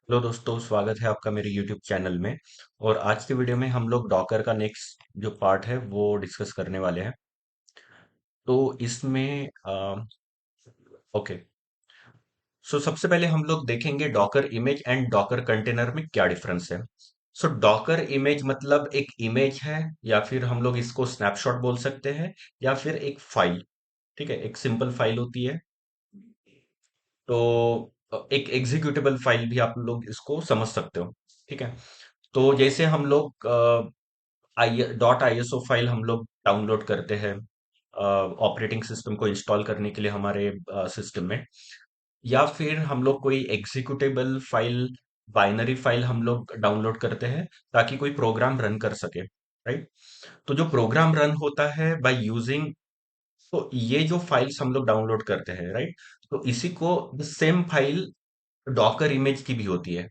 Hello दोस्तों, स्वागत है आपका मेरे YouTube चैनल में। और आज के वीडियो में हम लोग डॉकर का नेक्स्ट जो पार्ट है वो डिस्कस करने वाले हैं। तो इसमें ओके। सो सबसे पहले हम लोग देखेंगे Docker image and docker container में क्या डिफरेंस है। सो डॉकर इमेज मतलब एक इमेज है, या फिर हम लोग इसको स्नैपशॉट बोल सकते हैं, या फिर एक फाइल। ठीक है, एक सिंपल फाइल होती है। तो एक एग्जीक्यूटेबल फाइल भी आप लोग इसको समझ सकते हो। ठीक है, तो जैसे हम लोग .iso फाइल हम लोग डाउनलोड करते हैं ऑपरेटिंग सिस्टम को इंस्टॉल करने के लिए हमारे सिस्टम में, या फिर हम लोग कोई एग्जीक्यूटेबल फाइल, बाइनरी फाइल हम लोग डाउनलोड करते हैं ताकि कोई प्रोग्राम रन कर सके। राइट। तो जो प्रोग्राम रन होता है बाय यूजिंग, तो ये जो फाइल्स हम लोग डाउनलोड करते हैं, राइट, तो इसी को सेम फाइल डॉकर इमेज की भी होती है।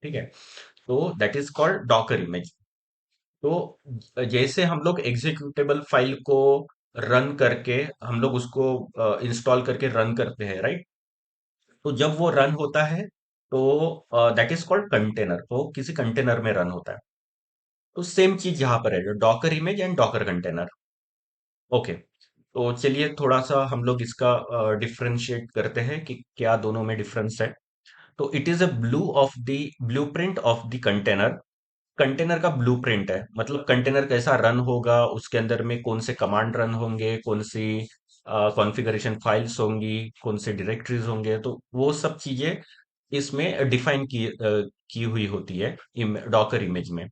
ठीक है, तो that is called Docker image. तो जैसे हम लोग एग्जीक्यूटेबल फाइल को रन करके हम लोग उसको इंस्टॉल करके रन करते हैं, राइट। तो जब वो रन होता है तो दैट इज कॉल्ड कंटेनर, तो किसी कंटेनर में रन होता है। तो सेम चीज यहाँ पर है, Docker image and docker container. Okay, तो चलिए थोड़ा सा हम लोग इसका डिफरेंशिएट करते हैं कि क्या दोनों में डिफरेंस है। तो it is a blue print of the container. Container का ब्लूप्रिंट है, मतलब कंटेनर कैसा रन होगा, उसके अंदर में कौन से कमांड रन होंगे, कौन सी कॉन्फ़िगरेशन फाइल्स होंगी, कौन से डायरेक्टरीज होंगे, तो वो सब चीजें इसमें डिफाइन की हुई होती है डॉकर इमेज में।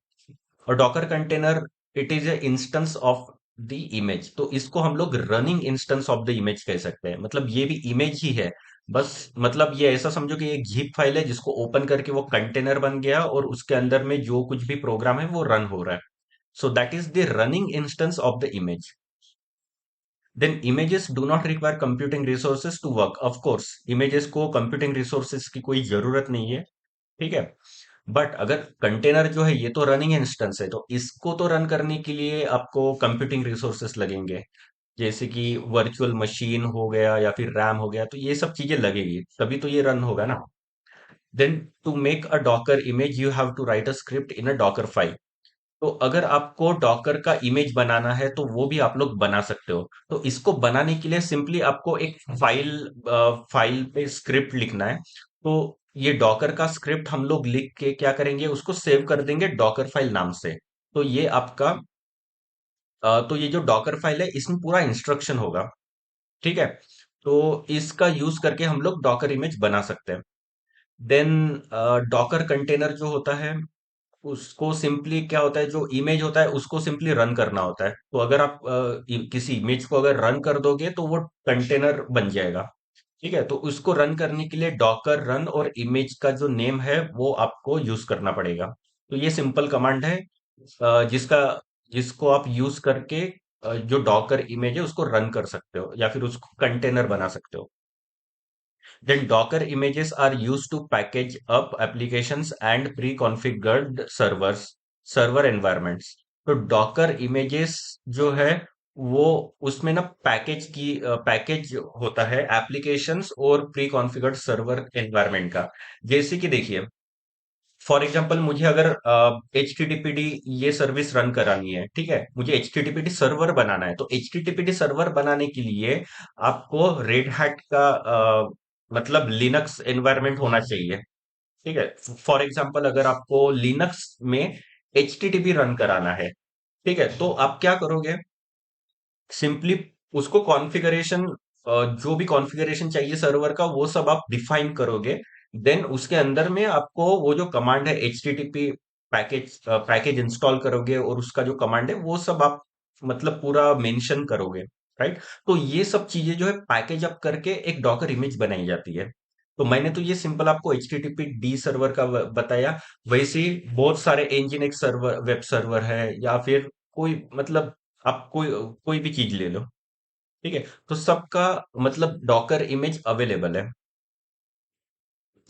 और Docker container, it is a instance of the image, तो इसको हम लोग running instance of the image कह सकते हैं। मतलब ये भी इमेज ही है, बस मतलब ये ऐसा समझो कि एक zip फाइल है जिसको ओपन करके वो कंटेनर बन गया और उसके अंदर में जो कुछ भी प्रोग्राम है वो रन हो रहा है। So that is the running instance of the image. Then images do not require computing resources to work. Of course images को कंप्यूटिंग रिसोर्सेज की कोई जरूरत नहीं है। ठीक है, बट अगर कंटेनर जो है ये तो रनिंग इंस्टेंस है, तो इसको तो रन करने के लिए आपको कंप्यूटिंग रिसोर्सेस लगेंगे, जैसे कि वर्चुअल मशीन हो गया या फिर रैम हो गया, तो ये सब चीजें लगेगी तभी तो ये रन होगा ना। Then to make a Docker image you have to write a script in a Docker file. तो अगर आपको डॉकर का इमेज बनाना है तो वो भी आप लोग बना सकते हो। तो इसको बनाने के लिए सिंपली आपको एक फाइल पे स्क्रिप्ट लिखना है। तो ये डॉकर का स्क्रिप्ट हम लोग लिख के क्या करेंगे, उसको सेव कर देंगे डॉकर फाइल नाम से। तो ये आपका तो ये जो डॉकर फाइल है इसमें पूरा इंस्ट्रक्शन होगा। ठीक है, तो इसका यूज करके हम लोग डॉकर इमेज बना सकते हैं। देन डॉकर कंटेनर जो होता है उसको सिंपली क्या होता है, जो इमेज होता है उसको सिंपली रन करना होता है। तो अगर आप किसी इमेज को अगर रन कर दोगे तो वो कंटेनर बन जाएगा। ठीक है, तो उसको रन करने के लिए डॉकर रन और इमेज का जो नेम है वो आपको यूज करना पड़ेगा। तो ये सिंपल कमांड है जिसका जिसको आप यूज करके जो डॉकर इमेज है उसको रन कर सकते हो या फिर उसको कंटेनर बना सकते हो। Then Docker images are used to package up applications and pre-configured server environments। तो Docker images जो है वो उसमें ना पैकेज होता है एप्लीकेशंस और प्री कॉन्फ़िगर्ड सर्वर एनवायरनमेंट का। जैसे कि देखिए, फॉर एग्जांपल मुझे अगर HTTPD ये सर्विस रन करानी है, ठीक है, मुझे HTTPD सर्वर बनाना है, तो HTTPD सर्वर बनाने के लिए आपको रेड हैट का मतलब लिनक्स एनवायरनमेंट होना चाहिए। ठीक है, फॉर एग्जांपल अगर आपको लिनक्स में HTTP रन कराना है, ठीक है, तो आप क्या करोगे, सिंपली उसको कॉन्फ़िगरेशन, जो भी कॉन्फ़िगरेशन चाहिए सर्वर का वो सब आप डिफाइन करोगे। देन उसके अंदर में आपको वो जो कमांड है एचटीटीपी पैकेज इंस्टॉल करोगे और उसका जो कमांड है वो सब आप मतलब पूरा मेंशन करोगे। राइट, तो ये सब चीजें जो है पैकेज अप करके एक डॉकर इमेज बनाई जाती है। तो मैंने तो ये सिंपल आपको HTTP डी सर्वर का बताया। वैसे ही बहुत सारे एनजीएनएक्स सर्वर, वेब सर्वर है, या फिर कोई मतलब आप कोई भी चीज ले लो। ठीक है, तो सबका मतलब डॉकर इमेज अवेलेबल है।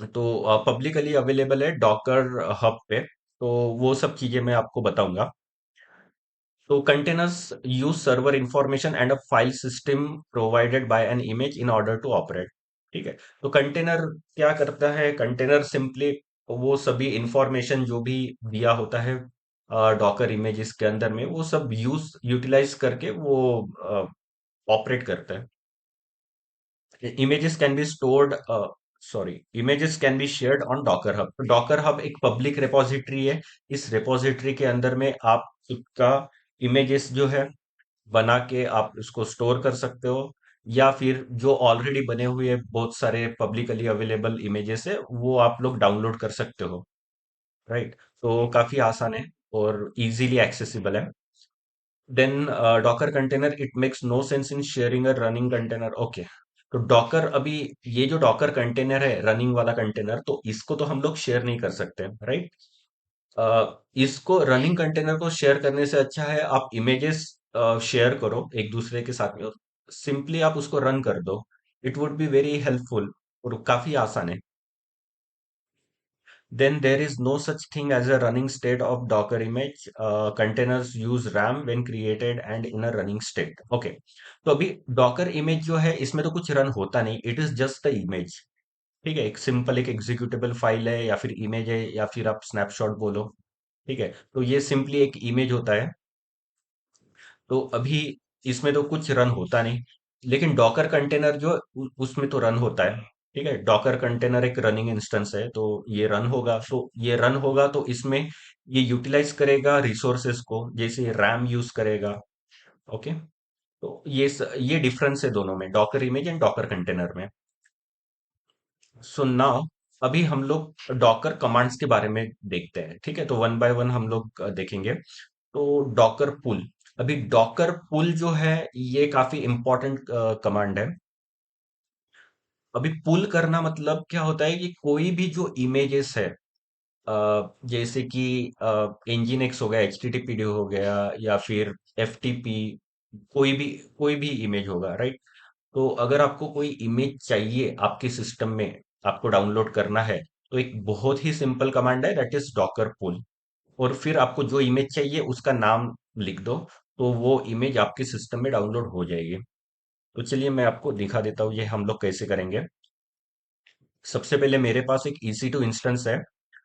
तो पब्लिकली अवेलेबल है डॉकर हब पे। तो वो सब चीजें मैं आपको बताऊंगा। तो containers use server information and a file system provided by an image in order to operate. ठीक है, तो कंटेनर क्या करता है, कंटेनर सिंपली वो सभी इंफॉर्मेशन जो भी दिया होता है डॉकर इमेजेस के अंदर में, वो सब यूटिलाइज करके वो ऑपरेट करता है। Images can be stored, images can be shared on Docker Hub। तो Docker Hub एक पब्लिक रिपोजिटरी है। इस रिपोजिटरी के अंदर में आप उसका इमेजेस जो है बना के आप उसको स्टोर कर सकते हो, या फिर जो ऑलरेडी बने हुए बहुत सारे पब्लिकली अवेलेबल इमेजेस है वो आप लोग डाउनलोड कर सकते हो। राइट। तो काफी आसान है और इजीली एक्सेसिबल है। Then Docker container, it makes no sense in sharing a running container. Okay. तो डॉकर अभी, ये जो डॉकर कंटेनर है रनिंग वाला कंटेनर, तो इसको तो हम लोग शेयर नहीं कर सकते, राइट। इसको रनिंग कंटेनर को शेयर करने से अच्छा है आप इमेजेस शेयर करो एक दूसरे के साथ में, सिंपली आप उसको रन कर दो। It would be very helpful और काफी आसान है। Then there is no such thing as a running state of Docker image. Containers use RAM when created and in a running state. Okay. तो अभी Docker image जो है इसमें तो कुछ रन होता नहीं, it is just the image. ठीक है, एक सिंपल एक एग्जीक्यूटेबल फाइल है या फिर इमेज है या फिर आप स्नैपशॉट बोलो। ठीक है, तो ये सिंपली एक इमेज होता है। तो अभी इसमें तो कुछ रन होता नहीं, लेकिन डॉकर कंटेनर जो उसमें तो रन होता है। ठीक है, डॉकर कंटेनर एक रनिंग इंस्टेंस है, तो ये रन होगा। तो ये रन होगा तो इसमें ये यूटिलाइज करेगा रिसोर्सेज को, जैसे रैम यूज करेगा। ओके। तो ये डिफरेंस है दोनों में, docker image and docker container में। सो नाउ अभी हम लोग डॉकर कमांड्स के बारे में देखते हैं। ठीक है, तो वन बाय वन हम लोग देखेंगे। तो डॉकर पुल, अभी डॉकर पुल जो है ये काफी इंपॉर्टेंट कमांड है। अभी पुल करना मतलब क्या होता है कि कोई भी जो इमेजेस है, जैसे कि एनजीन एक्स हो गया, एचटीटीपीडी हो गया, या फिर एफटीपी, कोई भी कोई भी इमेज होगा, राइट। तो अगर आपको कोई इमेज चाहिए आपके सिस्टम में, आपको डाउनलोड करना है, तो एक बहुत ही सिंपल कमांड है, दैट इज डॉकर पुल। और फिर आपको जो इमेज चाहिए उसका नाम लिख दो, तो वो इमेज आपके सिस्टम में डाउनलोड हो जाएगी। तो चलिए मैं आपको दिखा देता हूँ ये हम लोग कैसे करेंगे। सबसे पहले मेरे पास एक EC2 इंस्टेंस है।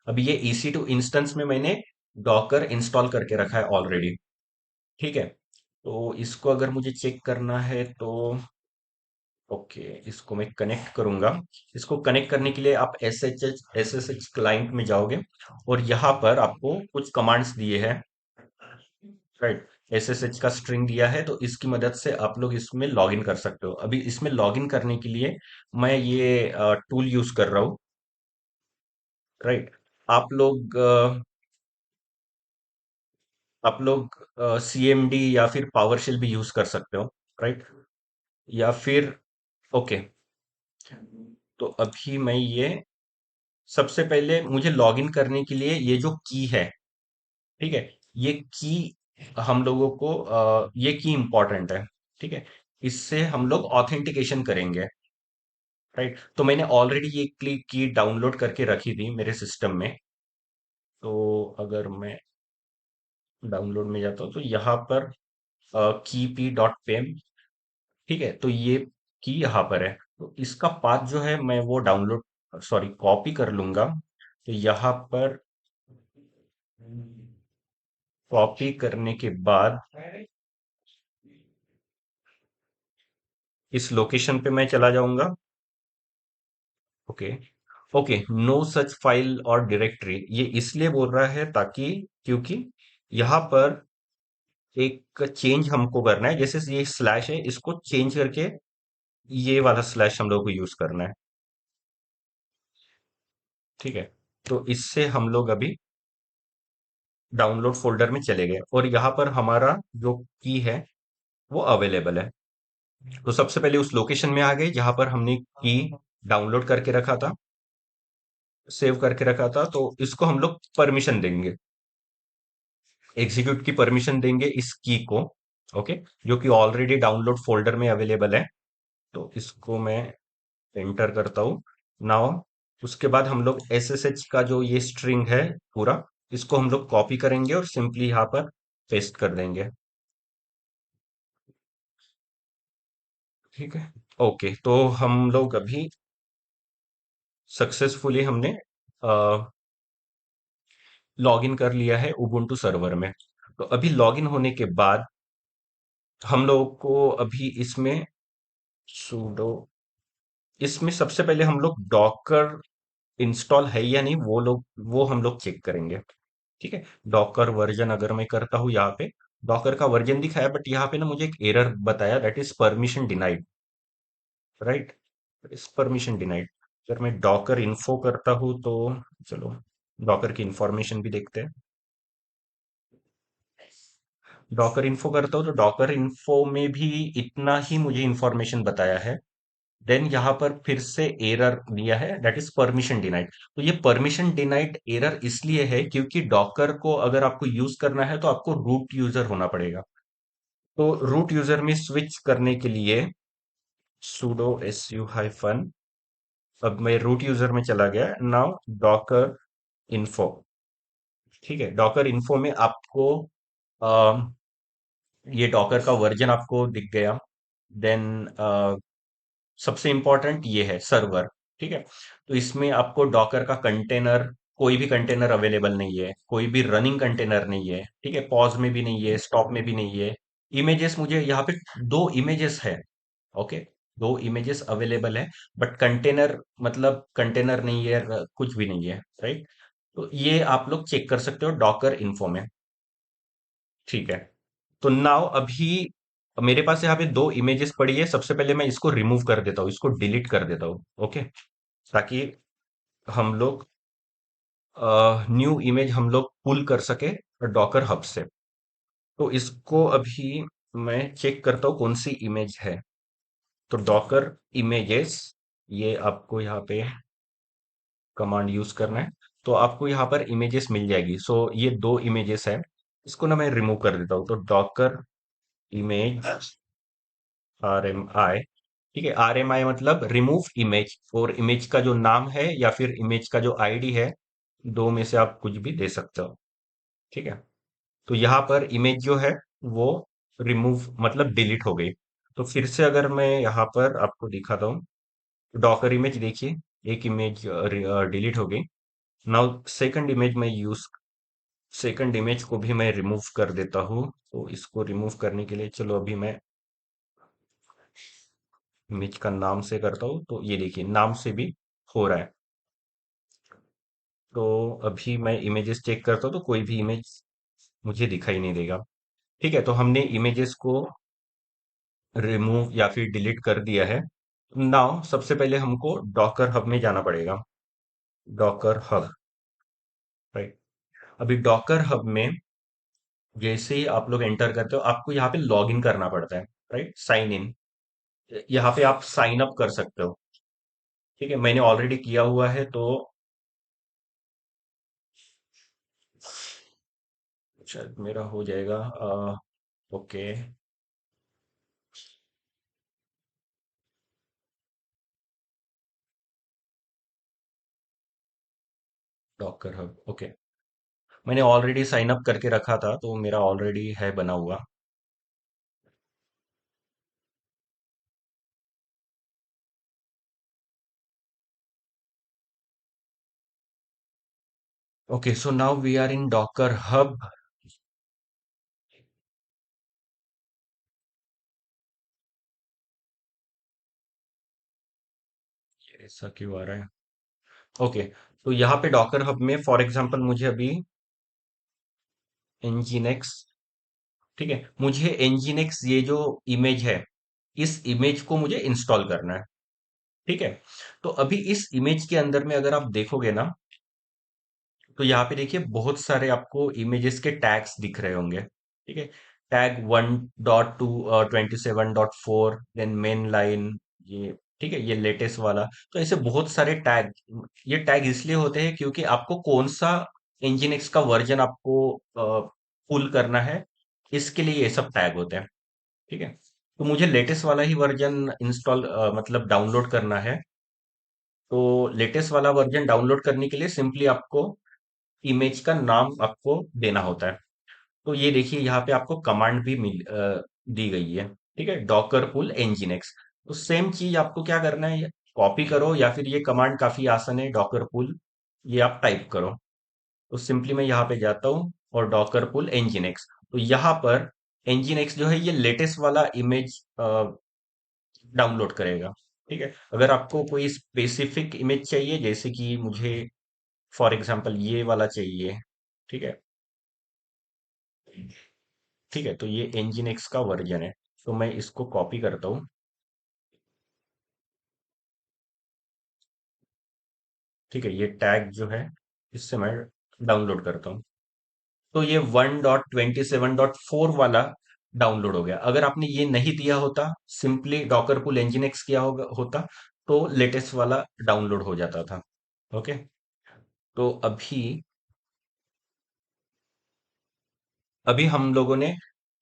अभी ये EC2 इंस्टेंस में मैंने डॉकर इंस्टॉल करके रखा है ऑलरेडी। ठीक है, तो इसको अगर मुझे चेक करना है तो ओके, इसको मैं कनेक्ट करूंगा। इसको कनेक्ट करने के लिए आप SSH क्लाइंट में जाओगे, और यहाँ पर आपको कुछ कमांड्स दिए हैं, राइट। SSH का स्ट्रिंग दिया है, तो इसकी मदद से आप लोग इसमें लॉगिन कर सकते हो। अभी इसमें लॉगिन करने के लिए मैं ये टूल यूज कर रहा हूँ, राइट। आप लोग CMD या फिर पावरशेल भी यूज कर सकते हो, राइट। या फिर ओके, तो अभी मैं ये, सबसे पहले मुझे लॉगिन करने के लिए ये जो की है, ठीक है, ये की हम लोगों को ये की इंपॉर्टेंट है। ठीक है, इससे हम लोग ऑथेंटिकेशन करेंगे, राइट। तो मैंने ऑलरेडी ये क्लिक की डाउनलोड करके रखी थी मेरे सिस्टम में। तो अगर मैं डाउनलोड में जाता हूँ तो यहाँ पर की पी डॉट पेम, ठीक है, तो ये की यहाँ पर है। तो इसका पाथ जो है मैं वो डाउनलोड, सॉरी, कॉपी कर लूंगा। तो यहाँ पर कॉपी करने के बाद इस लोकेशन पे मैं चला जाऊंगा। Okay. Okay, no such file और डायरेक्टरी, ये इसलिए बोल रहा है ताकि, क्योंकि यहाँ पर एक चेंज हमको करना है, जैसे ये स्लैश है इसको चेंज करके ये वाला स्लैश हम लोग को यूज करना है। ठीक है, तो इससे हम लोग अभी डाउनलोड फोल्डर में चले गए और यहाँ पर हमारा जो की है वो अवेलेबल है। तो सबसे पहले उस लोकेशन में आ गए जहां पर हमने की डाउनलोड करके रखा था, सेव करके रखा था। तो इसको हम लोग परमिशन देंगे, एग्जीक्यूट की परमिशन देंगे इस की को। ओके, जो कि ऑलरेडी डाउनलोड फोल्डर में अवेलेबल है। तो इसको मैं एंटर करता हूँ नाउ। उसके बाद हम लोग SSH का जो ये स्ट्रिंग है पूरा, इसको हम लोग कॉपी करेंगे और सिंपली यहाँ पर पेस्ट कर देंगे। ठीक है, ओके, तो हम लोग अभी सक्सेसफुली हमने लॉग इन कर लिया है उबुंटू सर्वर में। तो अभी लॉग इन होने के बाद हम लोग को अभी इसमें sudo, इसमें सबसे पहले हम लोग डॉकर इंस्टॉल है या नहीं वो हम लोग चेक करेंगे। ठीक है, डॉकर वर्जन अगर मैं करता हूँ यहाँ पे, डॉकर का वर्जन दिखाया बट यहाँ पे ना मुझे एक एरर बताया, that is permission denied. Right, इस परमिशन डिनाइड। अगर मैं डॉकर इन्फो करता हूँ तो चलो डॉकर की इंफॉर्मेशन भी देखते हैं। डॉकर इन्फो करता हूँ तो डॉकर इन्फो में भी इतना ही मुझे इंफॉर्मेशन बताया है। देन यहाँ पर फिर से एरर दिया है, दैट इज परमिशन डिनाइड। तो ये परमिशन डिनाइड एरर इसलिए है क्योंकि डॉकर को अगर आपको यूज करना है तो आपको रूट यूजर होना पड़ेगा। तो रूट यूजर में स्विच करने के लिए sudo su हाइफन, अब मैं रूट यूजर में चला गया, नाउ डॉकर इन्फो। ठीक है, डॉकर इन्फो में आपको ये डॉकर का वर्जन आपको दिख गया। देन सबसे इंपॉर्टेंट ये है सर्वर। ठीक है, तो इसमें आपको डॉकर का कंटेनर, कोई भी कंटेनर अवेलेबल नहीं है, कोई भी रनिंग कंटेनर नहीं है। ठीक है, पॉज में भी नहीं है, स्टॉप में भी नहीं है। इमेजेस मुझे यहाँ पे दो इमेजेस है। ओके, दो इमेजेस अवेलेबल है बट कंटेनर मतलब कंटेनर नहीं है, कुछ भी नहीं है। राइट, तो ये आप लोग चेक कर सकते हो डॉकर इन्फो में। ठीक है, तो नाउ अभी मेरे पास यहाँ पे दो इमेजेस पड़ी है, सबसे पहले मैं इसको रिमूव कर देता हूँ, इसको डिलीट कर देता हूँ। ओके, ताकि हम लोग न्यू इमेज हम लोग पुल कर सके डॉकर हब से। तो इसको अभी मैं चेक करता हूँ कौन सी इमेज है। तो डॉकर इमेजेस, ये आपको यहाँ पे कमांड यूज करना है, तो आपको यहाँ पर इमेजेस मिल जाएगी। सो ये दो इमेजेस है, इसको ना मैं रिमूव कर देता हूँ। तो डॉकर इमेज RMI। ठीक है, RMI मतलब रिमूव इमेज, और इमेज का जो नाम है या फिर इमेज का जो आईडी है, दो में से आप कुछ भी दे सकते हो। ठीक है, तो यहाँ पर इमेज जो है वो रिमूव मतलब डिलीट हो गई। तो फिर से अगर मैं यहाँ पर आपको दिखाता हूँ, डॉकर इमेज देखिए, एक इमेज डिलीट हो गई। नाउ सेकंड इमेज को भी मैं रिमूव कर देता हूँ। तो इसको रिमूव करने के लिए चलो अभी मैं इमेज का नाम से करता हूँ, तो ये देखिए नाम से भी हो रहा है। तो अभी मैं इमेजेस चेक करता हूँ तो कोई भी इमेज मुझे दिखाई नहीं देगा। ठीक है, तो हमने इमेजेस को रिमूव या फिर डिलीट कर दिया है। नाउ सबसे पहले हमको डॉकर हब में जाना पड़ेगा। Docker hub, right. अभी डॉकर हब में जैसे ही आप लोग एंटर करते हो आपको यहाँ पे लॉग इन करना पड़ता है। राइट, साइन इन, यहाँ पे आप साइन अप कर सकते हो। ठीक है, मैंने ऑलरेडी किया हुआ है तो शायद मेरा हो जाएगा। Okay, Docker Hub, okay. मैंने ऑलरेडी साइन अप करके रखा था तो मेरा ऑलरेडी है बना हुआ। Okay, so now we are in Docker Hub. ऐसा क्यों आ रहा है? ओके, तो यहाँ पे डॉकर हब में फॉर एग्जांपल मुझे अभी nginx, ठीक है, मुझे nginx ये जो इमेज है, इस इमेज को मुझे इंस्टॉल करना है। ठीक है, तो अभी इस इमेज के अंदर में अगर आप देखोगे ना, तो यहाँ पे देखिए बहुत सारे आपको इमेजेस के टैग्स दिख रहे होंगे। ठीक है, टैग 1.2 27.4, देन मेन लाइन, ये ठीक है, ये लेटेस्ट वाला। तो ऐसे बहुत सारे टैग, ये टैग इसलिए होते हैं क्योंकि आपको कौन सा Nginx का वर्जन आपको पुल करना है, इसके लिए ये सब टैग होते हैं। ठीक है, तो मुझे लेटेस्ट वाला ही वर्जन इंस्टॉल मतलब डाउनलोड करना है। तो लेटेस्ट वाला वर्जन डाउनलोड करने के लिए सिंपली आपको इमेज का नाम आपको देना होता है। तो ये देखिए यहाँ पे आपको कमांड भी दी गई है। ठीक है, डॉकर पुल एनजीनेक्स। तो सेम चीज आपको क्या करना है, कॉपी करो या फिर ये कमांड काफी आसान है, डॉकर पुल, ये आप टाइप करो। तो सिंपली मैं यहाँ पे जाता हूँ और डॉकर पुल nginx। तो यहाँ पर nginx जो है ये लेटेस्ट वाला इमेज डाउनलोड करेगा। ठीक है, अगर आपको कोई स्पेसिफिक इमेज चाहिए, जैसे कि मुझे फॉर एग्जांपल ये वाला चाहिए। ठीक है, ठीक है, तो ये nginx का वर्जन है। तो मैं इसको कॉपी करता हूँ। ठीक है, ये टैग जो है इससे मैं डाउनलोड करता हूँ। तो ये 1.27.4 वाला डाउनलोड हो गया। अगर आपने ये नहीं दिया होता, सिंपली डॉकर पुल nginx किया होता, तो लेटेस्ट वाला डाउनलोड हो जाता था। ओके, तो अभी अभी हम लोगों ने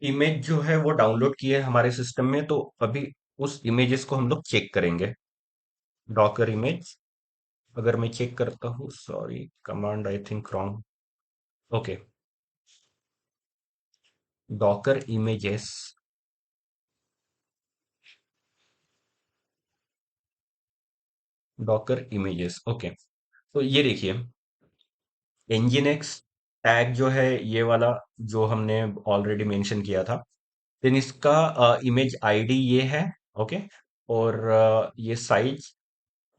इमेज जो है वो डाउनलोड की है हमारे सिस्टम में। तो अभी उस इमेजेस को हम लोग चेक करेंगे। डॉकर इमेज, अगर मैं चेक करता हूँ, sorry command I think wrong. Okay, Docker images, Docker images. Okay, तो ये देखिए nginx टैग जो है ये वाला जो हमने ऑलरेडी मेंशन किया था। देन इसका इमेज आईडी ये है। ओके, और ये साइज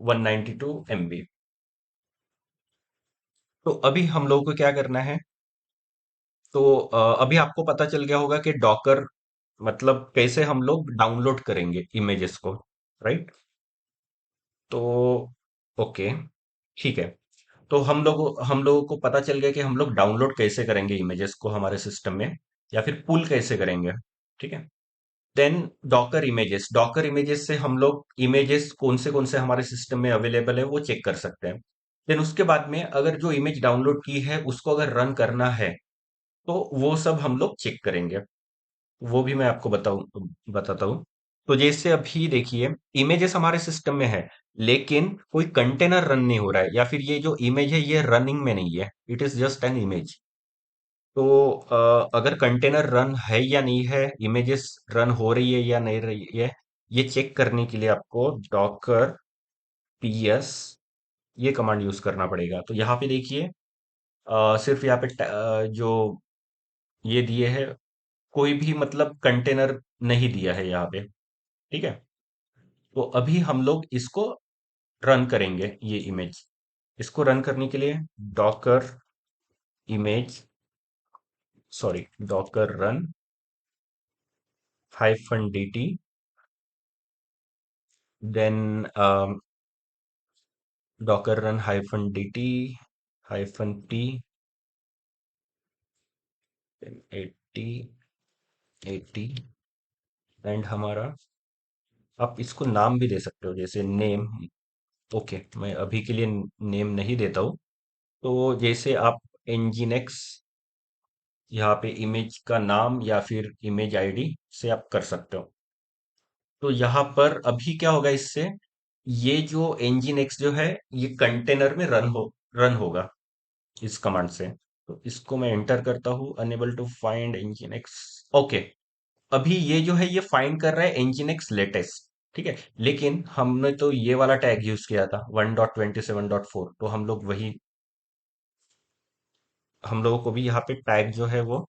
192 MB। तो अभी हम लोगों को क्या करना है? तो अभी आपको पता चल गया होगा कि डॉकर मतलब कैसे हम लोग डाउनलोड करेंगे इमेजेस को, राइट? तो ओके, ठीक है। तो हम लोगों को पता चल गया कि हम लोग डाउनलोड कैसे करेंगे इमेजेस को हमारे सिस्टम में, या फिर पुल कैसे करेंगे। ठीक है, देन डॉकर इमेजेस से हम लोग इमेजेस कौन से हमारे सिस्टम में अवेलेबल है वो चेक कर सकते हैं। देन उसके बाद में अगर जो इमेज डाउनलोड की है उसको अगर रन करना है, तो वो सब हम लोग चेक करेंगे। वो भी मैं आपको बताता हूँ। तो जैसे अभी देखिए इमेजेस हमारे सिस्टम में है, लेकिन कोई कंटेनर रन नहीं हो रहा है, या फिर ये जो इमेज है ये रनिंग में नहीं है, it is just an image. तो अगर कंटेनर रन है या नहीं है, इमेजेस रन हो रही है या नहीं रही है, ये चेक करने के लिए आपको डॉकर पीएस ये कमांड यूज करना पड़ेगा। तो यहाँ पे देखिए सिर्फ यहाँ पे जो ये दिए है, कोई भी मतलब कंटेनर नहीं दिया है यहाँ पे। ठीक है, तो अभी हम लोग इसको रन करेंगे ये इमेज। इसको रन करने के लिए Docker image, sorry Docker run -dt, then Docker run -dt -t, then 80 and हमारा, आप इसको नाम भी दे सकते हो जैसे नेम। ओके, मैं अभी के लिए नेम नहीं देता हूँ। तो जैसे आप nginx यहाँ पे इमेज का नाम या फिर इमेज आईडी से आप कर सकते हो। तो यहाँ पर अभी क्या होगा इससे, ये जो nginx जो है ये कंटेनर में रन होगा इस कमांड से। तो इसको मैं एंटर करता हूँ, unable to find nginx। Okay, अभी ये जो है ये फाइंड कर रहा है nginx लेटेस्ट। ठीक है, लेकिन हमने तो ये वाला टैग यूज किया था 1.27.4, तो हम लोगों को भी यहाँ पे टैग जो है वो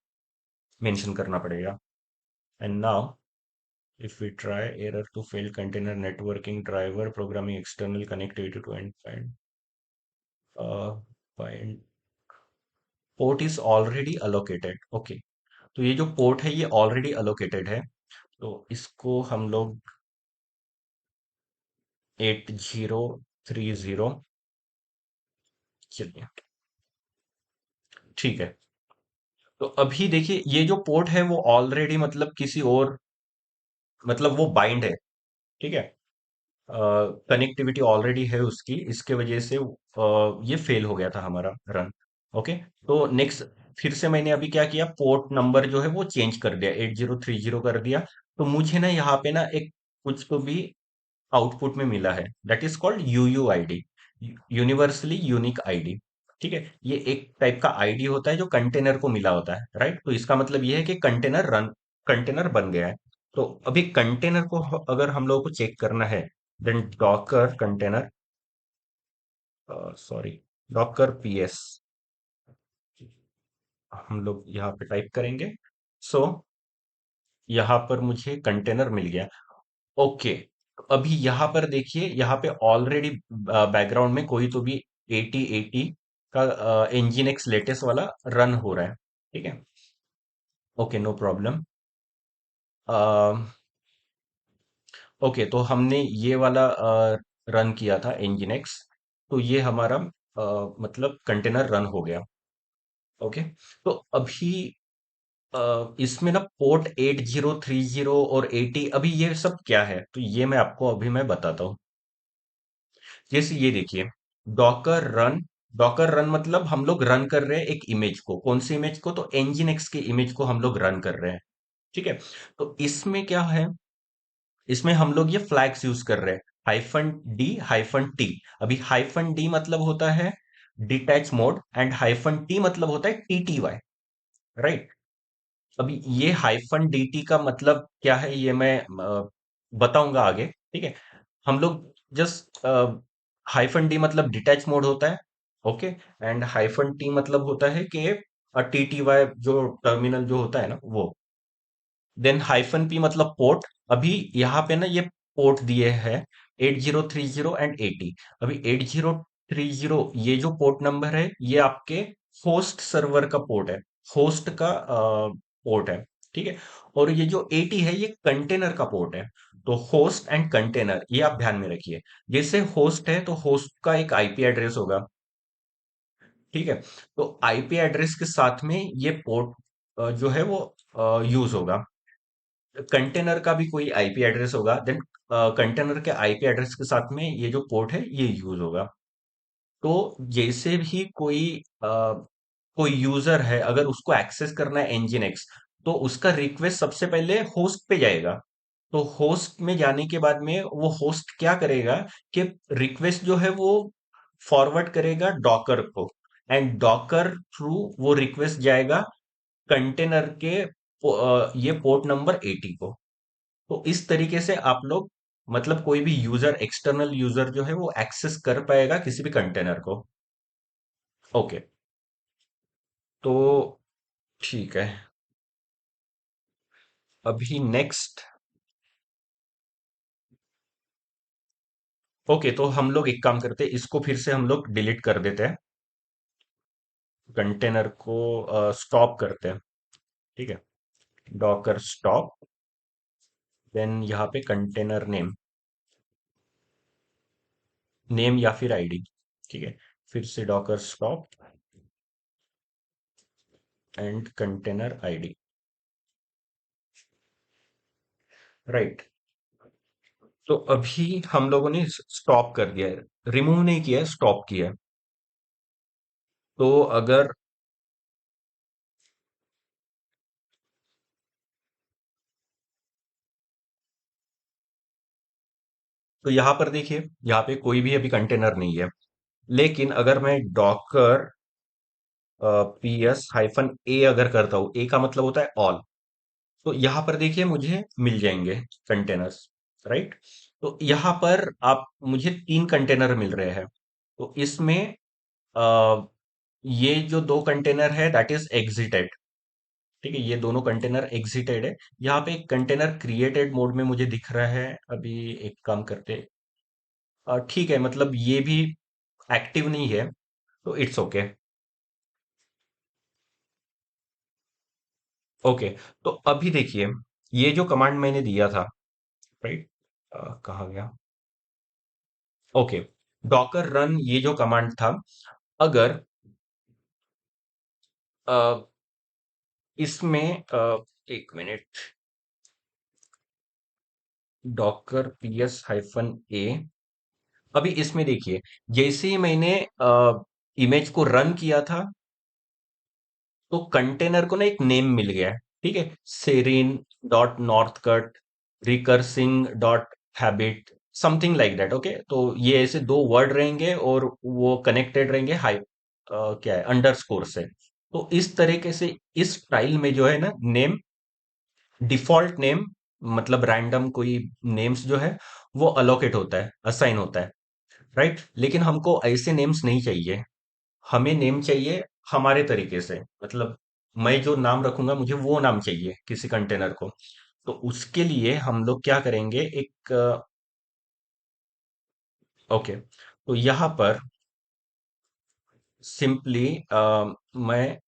मेंशन करना पड़ेगा। And now if we try error to failed container networking driver programming external connectivity to endpoint, find port is already allocated। Okay, तो ये जो पोर्ट है ये ऑलरेडी अलोकेटेड है। तो इसको हम लोग 8030, चलिए ठीक है। तो अभी देखिए ये जो पोर्ट है वो ऑलरेडी मतलब किसी और, मतलब वो बाइंड है। ठीक है, कनेक्टिविटी ऑलरेडी है उसकी, इसके वजह से ये फेल हो गया था हमारा रन। ओके, तो नेक्स्ट फिर से मैंने अभी क्या किया, पोर्ट नंबर जो है वो चेंज कर दिया, 8030 कर दिया। तो मुझे ना यहाँ पे ना एक कुछ तो भी आउटपुट में मिला है, that is called UUID, universally unique ID. ठीक है, ये एक टाइप का आईडी होता है जो कंटेनर को मिला होता है, राइट? तो इसका मतलब ये है कि कंटेनर बन गया है। तो अभी कंटेनर को अगर हम लोगों को चेक करना है, then Docker container, sorry Docker PS, हम लोग यहाँ पे टाइप करेंगे। सो यहाँ पर मुझे कंटेनर मिल गया। ओके, अभी यहाँ पर देखिए, यहाँ पे ऑलरेडी बैकग्राउंड में कोई तो भी 8080 का इंजीन एक्स लेटेस्ट वाला रन हो रहा है। ठीक है। Okay, no problem. ओके, तो हमने ये वाला रन किया था इंजीन एक्स, तो ये हमारा मतलब कंटेनर रन हो गया। ओके, तो अभी इसमें ना पोर्ट 8030 और 80, अभी ये सब क्या है, तो ये मैं आपको अभी मैं बताता हूँ। जैसे ये देखिए, डॉकर रन। डॉकर रन मतलब हम लोग रन कर रहे हैं एक इमेज को। कौन सी इमेज को? तो इंजीन एक्स की इमेज को हम लोग रन कर रहे हैं। ठीक है। तो इसमें क्या है, इसमें हम लोग ये फ्लैग्स यूज कर रहे हैं, -D -T। अभी -D मतलब होता है डिटैच मोड, एंड -T मतलब होता है TTY। राइट। अभी ये -DT का मतलब क्या है, ये मैं बताऊंगा आगे। ठीक है। हम लोग जस्ट -D मतलब डिटैच मोड होता है। ओके। एंड -T मतलब होता है कि TTY जो टर्मिनल जो होता है ना वो। देन -P मतलब पोर्ट। अभी यहाँ पे ना ये पोर्ट दिए हैं 8030 एंड 80। अभी 8030 ये जो पोर्ट नंबर है, ये आपके होस्ट सर्वर का पोर्ट है, होस्ट का पोर्ट है। ठीक है। और ये जो 80 है, ये कंटेनर का पोर्ट है। तो होस्ट एंड कंटेनर ये आप ध्यान में रखिए। जैसे होस्ट है तो होस्ट का एक आईपी एड्रेस होगा। ठीक है। तो आईपी एड्रेस के साथ में ये पोर्ट जो है वो यूज होगा। कंटेनर का भी कोई आईपी एड्रेस होगा। देन कंटेनर के आईपी एड्रेस के साथ में ये जो पोर्ट है ये यूज होगा। तो जैसे भी कोई यूजर है, अगर उसको एक्सेस करना है nginx एक्स, तो उसका रिक्वेस्ट सबसे पहले होस्ट पे जाएगा। तो होस्ट में जाने के बाद में वो होस्ट क्या करेगा कि रिक्वेस्ट जो है वो फॉरवर्ड करेगा डॉकर को, एंड डॉकर थ्रू वो रिक्वेस्ट जाएगा कंटेनर के ये पोर्ट नंबर 80 को। तो इस तरीके से आप लोग, मतलब कोई भी यूजर, एक्सटर्नल यूजर जो है वो एक्सेस कर पाएगा किसी भी कंटेनर को। ओके। तो ठीक है। अभी नेक्स्ट। ओके, तो हम लोग एक काम करते हैं, इसको फिर से हम लोग डिलीट कर देते हैं, कंटेनर को स्टॉप करते हैं। ठीक है। Docker stop. देन यहाँ पे कंटेनर नेम, नेम या फिर आईडी। ठीक है। फिर से Docker stop and container ID. Right. तो अभी हम लोगों ने स्टॉप कर दिया है, रिमूव नहीं किया है, स्टॉप किया है। तो अगर, तो यहां पर देखिए, यहाँ पे कोई भी अभी कंटेनर नहीं है। लेकिन अगर मैं डॉकर PS-A अगर करता हूं, ए का मतलब होता है ऑल, तो यहां पर देखिए मुझे मिल जाएंगे कंटेनर्स। राइट। तो यहां पर आप, मुझे 3 कंटेनर मिल रहे हैं। तो इसमें अ, ये जो 2 कंटेनर है दैट इज एग्जिटेड। ठीक है, ये दोनों कंटेनर एग्जिटेड है। यहाँ पे एक कंटेनर क्रिएटेड मोड में मुझे दिख रहा है। अभी एक काम करते, ठीक है, मतलब ये भी एक्टिव नहीं है, तो इट्स ओके। ओके, तो अभी देखिए, ये जो कमांड मैंने दिया था, राइट, कहाँ गया? ओके, डॉकर रन ये जो कमांड था, अगर अ, इसमें 1 मिनट, डॉकर PS-A, अभी इसमें देखिए, जैसे ही मैंने इमेज को रन किया था, तो कंटेनर को ना एक नेम मिल गया है। ठीक है, सेरिन.नॉर्थकट रिकर्सिंग.हैबिट, समथिंग लाइक दैट। ओके, तो ये ऐसे 2 वर्ड रहेंगे और वो कनेक्टेड रहेंगे हाई क्या है, अंडरस्कोर से। तो इस तरीके से इस स्टाइल में जो है ना नेम, डिफॉल्ट नेम, मतलब रैंडम कोई नेम्स जो है वो अलोकेट होता है, असाइन होता है। राइट। लेकिन हमको ऐसे नेम्स नहीं चाहिए, हमें नेम चाहिए हमारे तरीके से, मतलब मैं जो नाम रखूंगा मुझे वो नाम चाहिए किसी कंटेनर को। तो उसके लिए हम लोग क्या करेंगे, एक ओके, तो यहाँ पर सिंपली मैं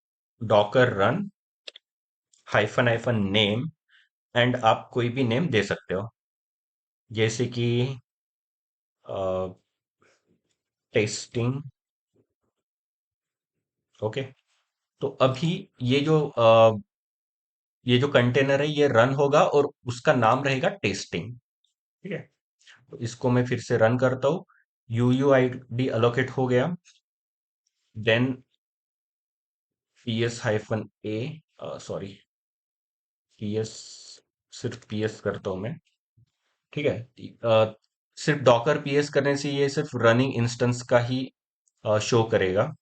Docker run hyphen hyphen name, and आप कोई भी नेम दे सकते हो, जैसे कि टेस्टिंग। ओके, तो अभी ये जो ये जो कंटेनर है ये रन होगा और उसका नाम रहेगा टेस्टिंग। ठीक है, तो इसको मैं फिर से रन करता हूँ। UUID अलोकेट हो गया। देन PS हाइफन ए, सॉरी, PS, सिर्फ PS करता हूँ मैं। ठीक है, सिर्फ डॉकर PS करने से ये सिर्फ रनिंग इंस्टेंस का ही शो करेगा,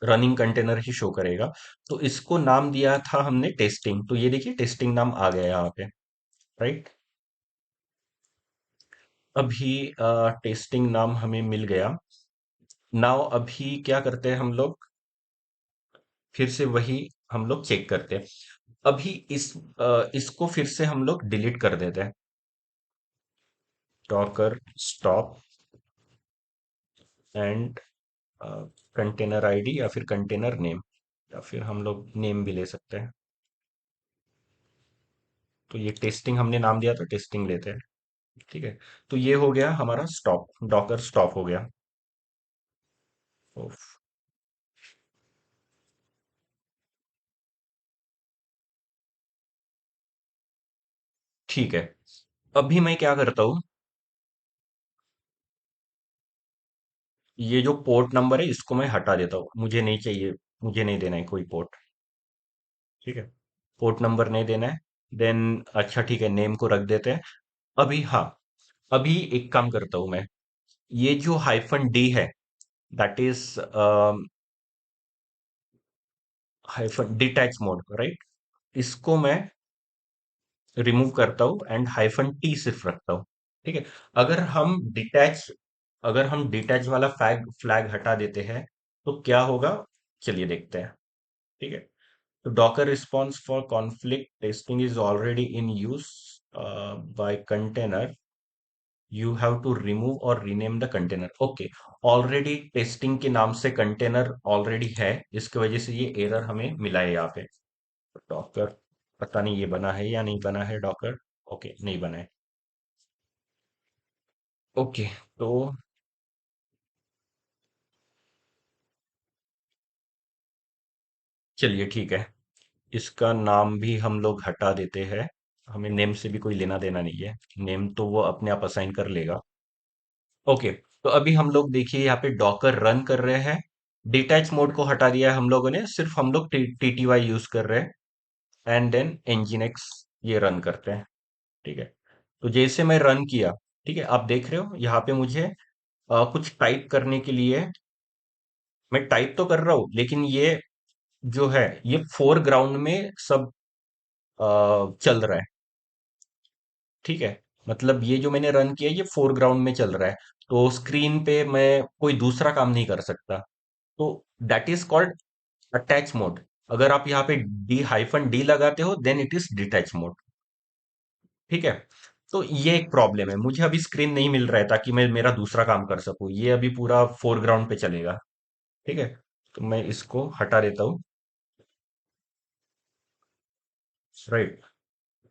रनिंग कंटेनर ही शो करेगा। तो इसको नाम दिया था हमने टेस्टिंग, तो ये देखिए टेस्टिंग नाम आ गया यहाँ पे, राइट। अभी टेस्टिंग नाम हमें मिल गया। नाउ अभी क्या करते हैं हम लोग, फिर से वही हम लोग चेक करते हैं। अभी इसको फिर से हम लोग डिलीट कर देते हैं। Docker stop and container ID या फिर कंटेनर नेम, या फिर हम लोग नेम भी ले सकते हैं। तो ये टेस्टिंग हमने नाम दिया था, टेस्टिंग लेते हैं। ठीक है, तो ये हो गया हमारा स्टॉप, डॉकर स्टॉप हो गया। उफ, ठीक है, अभी मैं क्या करता हूँ, ये जो पोर्ट नंबर है इसको मैं हटा देता हूँ, मुझे नहीं चाहिए, मुझे नहीं देना है कोई पोर्ट। ठीक है, पोर्ट नंबर नहीं देना है। देन अच्छा ठीक है, नेम को रख देते हैं। अभी हाँ, अभी एक काम करता हूं मैं, ये जो हाइफन डी है, that is hyphen detach mode, right. इसको मैं रिमूव करता हूँ एंड हाइफन टी सिर्फ रखता हूँ। ठीक है, अगर हम डिटैच अगर हम डिटैच वाला फ्लैग फ्लैग हटा देते हैं तो क्या होगा, चलिए देखते हैं। ठीक है, तो docker response for conflict testing is already in use by container, you have to remove और rename the container. Okay, already testing के नाम से कंटेनर ऑलरेडी है, इसकी वजह से ये एरर हमें मिला है यहाँ पे। डॉकर, पता नहीं ये बना है या नहीं बना है डॉकर। ओके, नहीं बना है। ओके, तो चलिए ठीक है, इसका नाम भी हम लोग हटा देते हैं। हमें नेम से भी कोई लेना देना नहीं है, नेम तो वो अपने आप असाइन कर लेगा। ओके, तो अभी हम लोग देखिए यहाँ पे डॉकर रन कर रहे हैं। डिटैच मोड को हटा दिया है हम लोगों ने, सिर्फ हम लोग TTY यूज कर रहे हैं। एंड देन nginx ये रन करते हैं। ठीक है, तो जैसे मैं रन किया, ठीक है, आप देख रहे हो यहाँ पे मुझे कुछ टाइप करने के लिए, मैं टाइप तो कर रहा हूँ लेकिन ये जो है ये फोरग्राउंड में सब चल रहा है। ठीक है, मतलब ये जो मैंने रन किया ये फोरग्राउंड में चल रहा है, तो स्क्रीन पे मैं कोई दूसरा काम नहीं कर सकता। तो that is called attach mode. अगर आप यहाँ पे डी लगाते हो then it is detach mode. ठीक है, तो ये एक प्रॉब्लम है, मुझे अभी स्क्रीन नहीं मिल रहा है ताकि मैं मेरा दूसरा काम कर सकूं, ये अभी पूरा फोरग्राउंड पे चलेगा। ठीक है, तो मैं इसको हटा देता हूँ। राइट,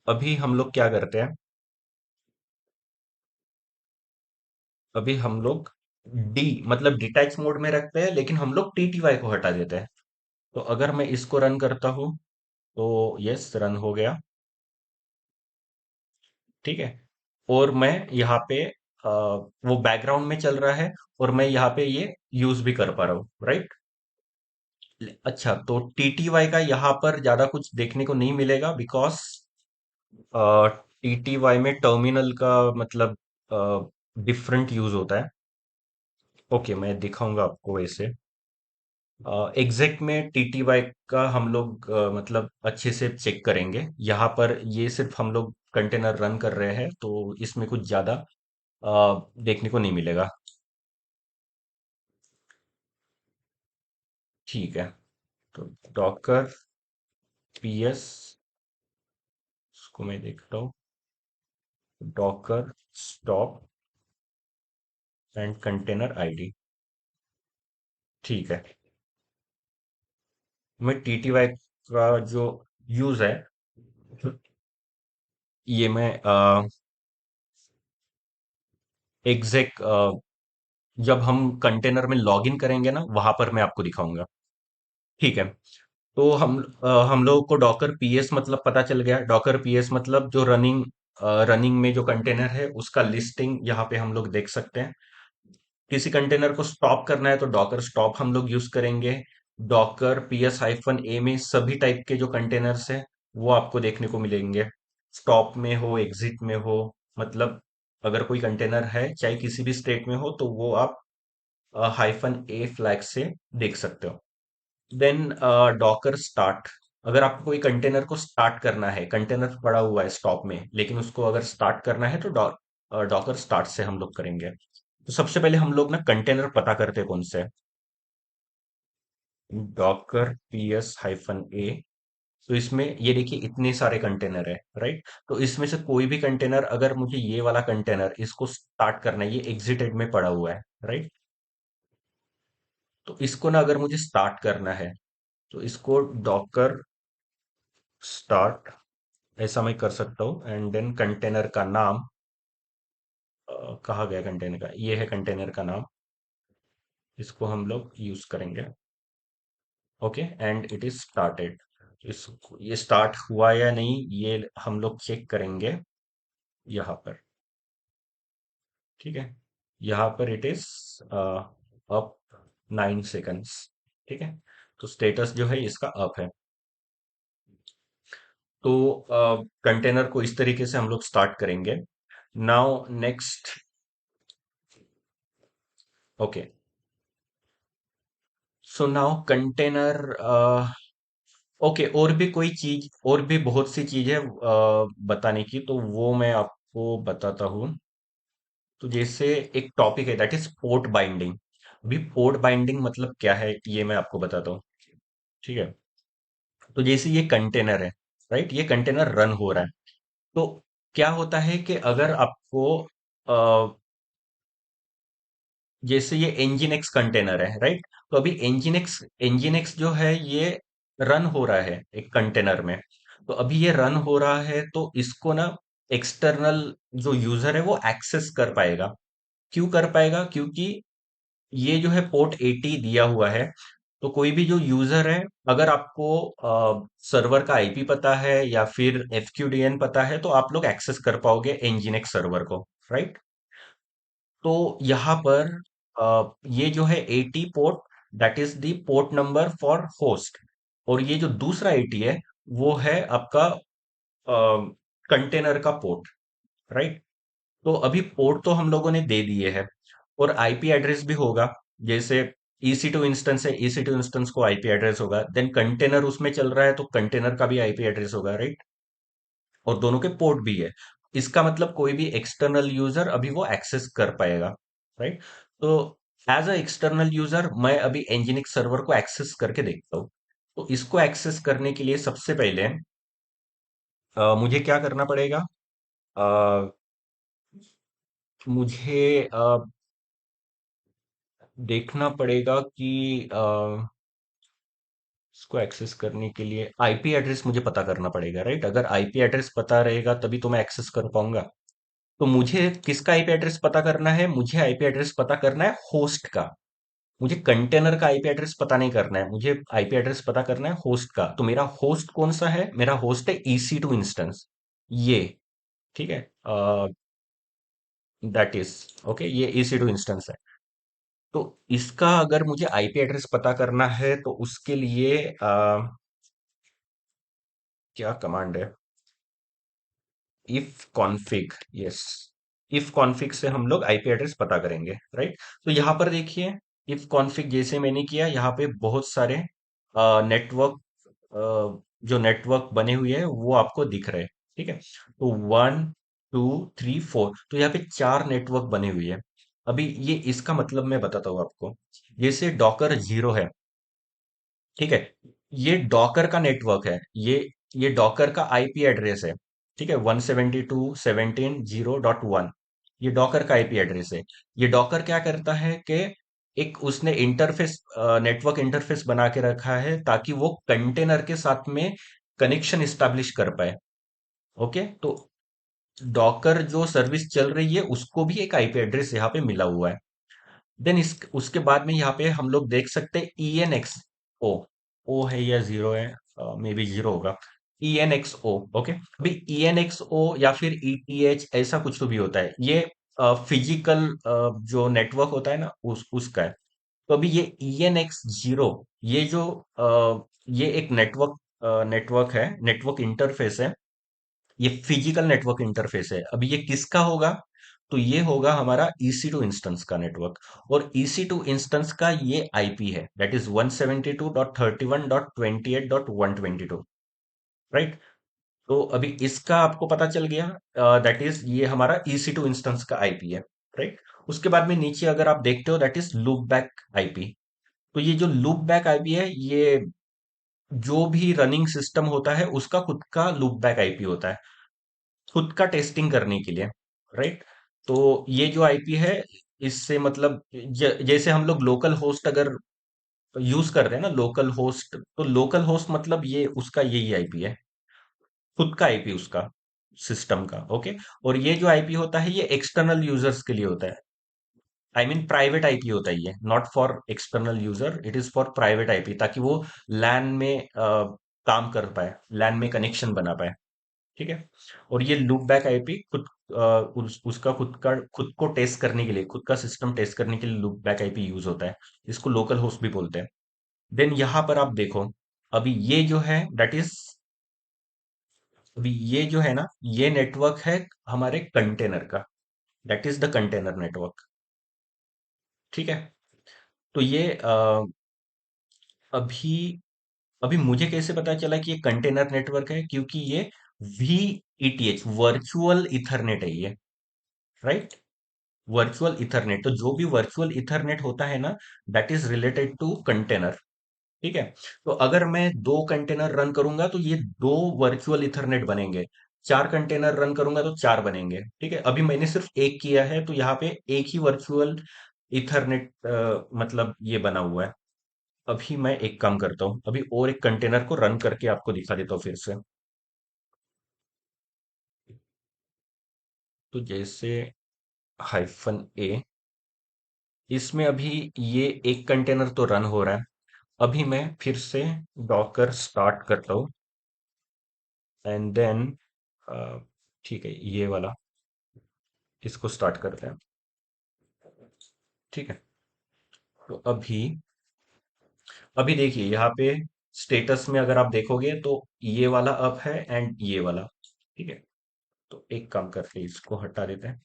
अभी हम लोग क्या करते हैं, अभी हम लोग डी मतलब डिटैच मोड में रखते हैं लेकिन हम लोग TTY को हटा देते हैं। तो अगर मैं इसको रन करता हूं तो यस, रन हो गया। ठीक है, और मैं यहाँ पे वो बैकग्राउंड में चल रहा है और मैं यहाँ पे ये यूज भी कर पा रहा हूँ, राइट। अच्छा, तो TTY का यहाँ पर ज्यादा कुछ देखने को नहीं मिलेगा, बिकॉज TTY में टर्मिनल का मतलब डिफरेंट यूज होता है। ओके, मैं दिखाऊंगा आपको वैसे। एग्जैक्ट में TTY का हम लोग मतलब अच्छे से चेक करेंगे। यहाँ पर ये सिर्फ हम लोग कंटेनर रन कर रहे हैं तो इसमें कुछ ज्यादा देखने को नहीं मिलेगा। ठीक है, तो डॉकर पीएस, इसको मैं देखता हूँ, Docker stop and container ID. ठीक है। मैं टीटीवाई का जो यूज है, ये मैं एग्जैक्ट जब हम कंटेनर में लॉगिन करेंगे ना, वहां पर मैं आपको दिखाऊंगा। ठीक है। तो हम लोग को डॉकर पीएस मतलब पता चल गया। डॉकर पीएस मतलब जो रनिंग में जो कंटेनर है उसका लिस्टिंग यहाँ पे हम लोग देख सकते हैं। किसी कंटेनर को स्टॉप करना है तो डॉकर स्टॉप हम लोग यूज करेंगे। डॉकर पीएस हाइफन ए में सभी टाइप के जो कंटेनर्स है वो आपको देखने को मिलेंगे। स्टॉप में हो, एग्जिट में हो, मतलब अगर कोई कंटेनर है चाहे किसी भी स्टेट में हो तो वो आप हाइफन ए फ्लैग से देख सकते हो। Then Docker start. अगर आपको कोई कंटेनर को स्टार्ट करना है, कंटेनर पड़ा हुआ है स्टॉप में लेकिन उसको अगर स्टार्ट करना है तो डॉकर स्टार्ट से हम लोग करेंगे। तो सबसे पहले हम लोग ना कंटेनर पता करते हैं कौन से। डॉकर पीएस हाइफन ए। तो इसमें ये देखिए इतने सारे कंटेनर है, राइट। तो इसमें से कोई भी कंटेनर, अगर मुझे ये वाला कंटेनर इसको स्टार्ट करना है, ये एग्जिटेड में पड़ा हुआ है, राइट। तो इसको ना अगर मुझे स्टार्ट करना है तो इसको डॉकर स्टार्ट ऐसा मैं कर सकता हूँ। एंड देन कंटेनर का नाम, कहाँ गया कंटेनर का, ये है कंटेनर का नाम, इसको हम लोग यूज करेंगे। Okay, and it is started. इस ये स्टार्ट हुआ या नहीं ये हम लोग चेक करेंगे यहाँ पर। ठीक है। यहाँ पर इट इज अप 9 सेकंड्स। ठीक है। तो स्टेटस जो है इसका अप है। तो कंटेनर को इस तरीके से हम लोग स्टार्ट करेंगे। Now next. Okay, so now container, okay, और भी कोई चीज, और भी बहुत सी चीज है बताने की, तो वो मैं आपको बताता हूँ। तो जैसे एक टॉपिक है दैट इज पोर्ट बाइंडिंग। अभी पोर्ट बाइंडिंग मतलब क्या है ये मैं आपको बताता हूँ। ठीक है। तो जैसे ये कंटेनर है, राइट, ये कंटेनर रन हो रहा है। तो क्या होता है कि अगर आपको जैसे ये एनजीन एक्स कंटेनर है, राइट। तो अभी एनजीन एक्स जो है ये रन हो रहा है एक कंटेनर में। तो अभी ये रन हो रहा है तो इसको ना एक्सटर्नल जो यूजर है वो एक्सेस कर पाएगा। क्यों कर पाएगा? क्योंकि ये जो है पोर्ट 80 दिया हुआ है। तो कोई भी जो यूजर है, अगर आपको सर्वर का आईपी पता है या फिर एफक्यूडीएन पता है तो आप लोग एक्सेस कर पाओगे एनजीन एक्स सर्वर को, राइट। तो यहाँ पर ये जो है 80 port, that is the port number for host. और ये जो दूसरा 80 है वो है आपका कंटेनर का पोर्ट, राइट। तो अभी पोर्ट तो हम लोगों ने दे दिए हैं और आईपी एड्रेस भी होगा। जैसे EC2 इंस्टेंस है, EC2 इंस्टेंस को आईपी एड्रेस होगा। देन कंटेनर उसमें चल रहा है तो कंटेनर का भी आईपी एड्रेस होगा, राइट। और दोनों के पोर्ट भी है। इसका मतलब कोई भी एक्सटर्नल यूजर अभी वो एक्सेस कर पाएगा, राइट। तो एज अ एक्सटर्नल यूजर मैं अभी एनजीनिक्स सर्वर को एक्सेस करके देखता हूँ। तो इसको एक्सेस करने के लिए सबसे पहले मुझे क्या करना पड़ेगा? अ, मुझे देखना पड़ेगा कि इसको एक्सेस करने के लिए आईपी एड्रेस मुझे पता करना पड़ेगा, राइट। अगर आईपी एड्रेस पता रहेगा तभी तो मैं एक्सेस कर पाऊंगा। तो मुझे किसका आईपी एड्रेस पता करना है? मुझे आईपी एड्रेस पता करना है होस्ट का। मुझे कंटेनर का आईपी एड्रेस पता नहीं करना है, मुझे आईपी एड्रेस पता करना है होस्ट का। तो मेरा होस्ट कौन सा है? मेरा होस्ट है EC2 इंस्टेंस, ये। ठीक है। दैट इज ओके, ये EC2 इंस्टेंस है। तो इसका अगर मुझे आईपी एड्रेस पता करना है तो उसके लिए क्या कमांड है? If config, yes. If config से हम लोग आईपी एड्रेस पता करेंगे, राइट। तो यहाँ पर देखिए, इफ कॉन्फिग जैसे मैंने किया, यहाँ पे बहुत सारे नेटवर्क, जो नेटवर्क बने हुए हैं वो आपको दिख रहे हैं। ठीक है। तो 1 2 3 4, तो यहाँ पे 4 नेटवर्क बने हुए हैं। अभी ये इसका मतलब मैं बताता हूँ आपको। जैसे डॉकर 0 है, ठीक है। ये डॉकर का नेटवर्क है। ये डॉकर का आईपी एड्रेस है। ठीक है, 172.17.0.1। ये डॉकर का आईपी एड्रेस है। ये डॉकर क्या करता है कि एक उसने इंटरफेस, नेटवर्क इंटरफेस बना के रखा है ताकि वो कंटेनर के साथ में कनेक्शन स्टैब्लिश कर पाए। ओके, तो डॉकर जो सर्विस चल रही है उसको भी एक आईपी एड्रेस यहाँ पे मिला हुआ है। देन इस उसके बाद में यहाँ पे हम लोग देख सकते हैं ई एन एक्स ओ। ओ है या जीरो है? मे बी जीरो होगा। ई एन एक्स ओ। ओके, अभी ई एन एक्स ओ या फिर ई टी एच ऐसा कुछ तो भी होता है। ये फिजिकल जो नेटवर्क होता है ना, उसका है। तो अभी ये ई एन एक्स जीरो, ये जो ये एक नेटवर्क है, नेटवर्क इंटरफेस है। ये फिजिकल नेटवर्क इंटरफेस है। अभी ये किसका होगा? तो ये होगा हमारा EC2 इंस्टेंस का नेटवर्क। और EC2 इंस्टेंस का ये आईपी है, दैट इज 172.31.28.122। राइट। तो अभी इसका आपको पता चल गया, दैट इज ये हमारा EC2 इंस्टेंस का आईपी है। राइट। उसके बाद में नीचे अगर आप देखते हो, that is loop back IP. तो ये जो लूप बैक आईपी है, ये जो भी रनिंग सिस्टम होता है उसका खुद का लूप बैक आईपी होता है, खुद का टेस्टिंग करने के लिए। राइट। तो ये जो आईपी है, इससे मतलब जैसे हम लोग लोकल होस्ट अगर यूज कर रहे हैं ना, लोकल होस्ट, तो लोकल होस्ट मतलब ये उसका यही आईपी है, खुद का आईपी उसका, सिस्टम का। ओके। और ये जो आईपी होता है ये एक्सटर्नल यूजर्स के लिए होता है। आई मीन प्राइवेट आईपी होता है ये, not for external user, it is for private IP, ताकि वो लैन में काम कर पाए, लैन में कनेक्शन बना पाए। ठीक है। और ये लूप बैक आईपी खुद उसका खुद को टेस्ट करने के लिए, खुद का सिस्टम टेस्ट करने के लिए लूप बैक आईपी यूज होता है। इसको लोकल होस्ट भी बोलते हैं। देन यहां पर आप देखो, अभी ये जो है दैट इज, अभी ये जो है ना, ये नेटवर्क है हमारे कंटेनर का, that is the container network. ठीक है। तो ये अभी अभी मुझे कैसे पता चला कि ये कंटेनर नेटवर्क है? क्योंकि ये VETH, वर्चुअल इथरनेट है ये। राइट। वर्चुअल इथरनेट, तो जो भी वर्चुअल इथरनेट होता है ना, that is related to container. ठीक है। तो अगर मैं दो कंटेनर रन करूंगा तो ये दो वर्चुअल इथरनेट बनेंगे। चार कंटेनर रन करूंगा तो चार बनेंगे। ठीक है। अभी मैंने सिर्फ एक किया है, तो यहाँ पे एक ही वर्चुअल इथरनेट मतलब ये बना हुआ है। अभी मैं एक काम करता हूँ, अभी और एक कंटेनर को रन करके आपको दिखा देता हूँ फिर से। तो जैसे -A, इसमें अभी ये एक कंटेनर तो रन हो रहा है। अभी मैं फिर से डॉकर स्टार्ट करता हूँ, एंड देन ठीक है, ये वाला, इसको स्टार्ट करते हैं। ठीक है। तो अभी अभी देखिए यहाँ पे स्टेटस में अगर आप देखोगे तो ये वाला अप है एंड ये वाला। ठीक है। तो एक काम करके इसको हटा देते हैं।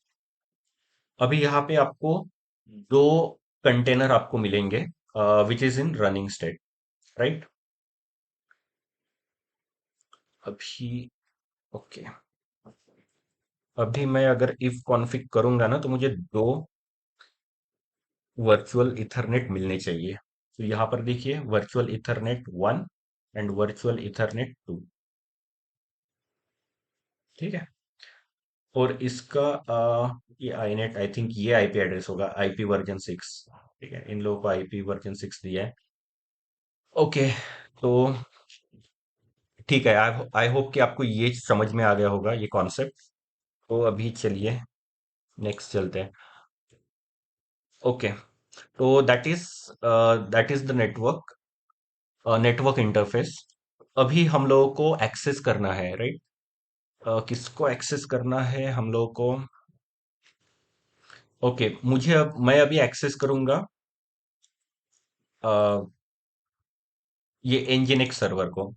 अभी यहाँ पे आपको दो कंटेनर आपको मिलेंगे which is in running state. Right. अभी ओके, अभी मैं अगर इफ कॉन्फ़िग करूंगा ना, तो मुझे दो वर्चुअल इथरनेट मिलने चाहिए। तो यहाँ पर देखिए, virtual Ethernet 1 and virtual Ethernet 2। ठीक है। और इसका ये आईनेट, आई थिंक ये आईपी एड्रेस होगा, IP वर्जन 6। ठीक है, इन लोगों को IP वर्जन 6 दिया है। ओके। तो ठीक है, आई होप कि आपको ये समझ में आ गया होगा ये कॉन्सेप्ट। तो अभी चलिए नेक्स्ट चलते हैं। ओके। तो that is the network interface. अभी हम लोगों को एक्सेस करना है, राइट। किसको एक्सेस करना है हम लोगों को? ओके, मैं अभी एक्सेस करूंगा अ, ये Nginx सर्वर को।